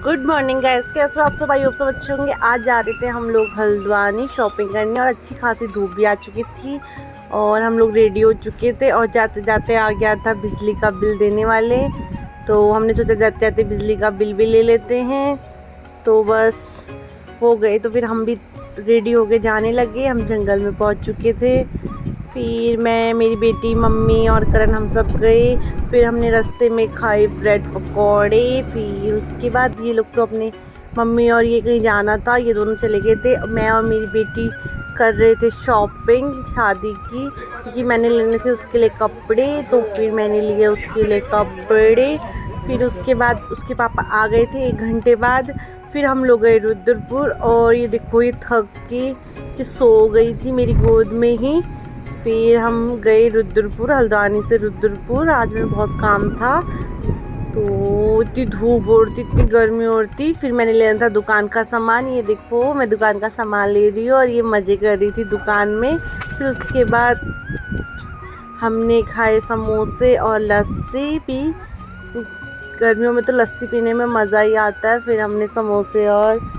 Good morning guys, कैसे हो आप सब? आई होप सब अच्छे होंगे। आज जा रहे थे हम लोग हल्द्वानी शॉपिंग करने और अच्छी खासी धूप भी आ चुकी थी और हम लोग रेडी हो चुके थे और जाते जाते आ गया था बिजली का बिल देने वाले। तो हमने सोचा जाते जाते बिजली का बिल भी ले लेते हैं। तो बस हो गए, तो फिर हम भी रेडी हो के जाने लगे। हम जंगल में पहुंच चुके थे। फिर मैं, मेरी बेटी, मम्मी और करण हम सब गए। फिर हमने रास्ते में खाए ब्रेड पकौड़े। फिर उसके बाद ये लोग तो अपने, मम्मी और ये कहीं जाना था, ये दोनों चले गए थे। मैं और मेरी बेटी कर रहे थे शॉपिंग शादी की, क्योंकि मैंने लेने थे उसके लिए कपड़े। तो फिर मैंने लिए उसके लिए कपड़े। फिर उसके बाद उसके पापा आ गए थे 1 घंटे बाद। फिर हम लोग गए रुद्रपुर और ये देखो ये थक के ये सो गई थी मेरी गोद में ही। फिर हम गए रुद्रपुर, हल्द्वानी से रुद्रपुर। आज में बहुत काम था, तो इतनी धूप और थी, इतनी गर्मी और थी। फिर मैंने लेना था दुकान का सामान। ये देखो मैं दुकान का सामान ले रही हूँ और ये मज़े कर रही थी दुकान में। फिर उसके बाद हमने खाए समोसे और लस्सी पी। गर्मियों में तो लस्सी पीने में मज़ा ही आता है। फिर हमने समोसे और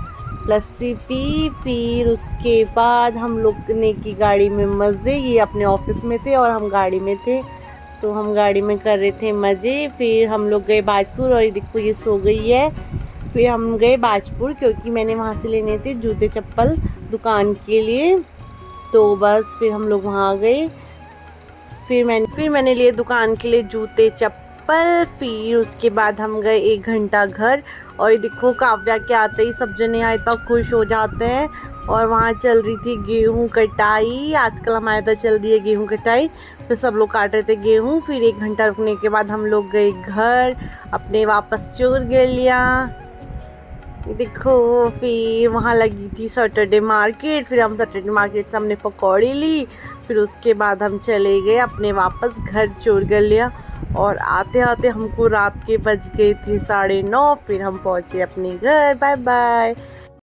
लस्सी पी। फिर उसके बाद हम लोग ने की गाड़ी में मज़े। ये अपने ऑफिस में थे और हम गाड़ी में थे, तो हम गाड़ी में कर रहे थे मज़े। फिर हम लोग गए बाजपुर और ये देखो ये सो गई है। फिर हम गए बाजपुर क्योंकि मैंने वहाँ से लेने थे जूते चप्पल दुकान के लिए। तो बस फिर हम लोग वहाँ गए। फिर मैंने लिए दुकान के लिए जूते चप्पल। फिर उसके बाद हम गए 1 घंटा घर। और ये देखो काव्या के आते ही सब जने यहाँ इतना खुश हो जाते हैं। और वहाँ चल रही थी गेहूं कटाई। आजकल हमारे इधर चल रही है गेहूं कटाई। फिर सब लोग काट रहे थे गेहूं। फिर 1 घंटा रुकने के बाद हम लोग गए घर अपने वापस चोर गलिया। देखो फिर वहाँ लगी थी सैटरडे मार्केट। फिर हम सैटरडे मार्केट से हमने पकौड़ी ली। फिर उसके बाद हम चले गए अपने वापस घर चोर गलिया। और आते आते हमको रात के बज गए थे 9:30। फिर हम पहुँचे अपने घर। Bye bye.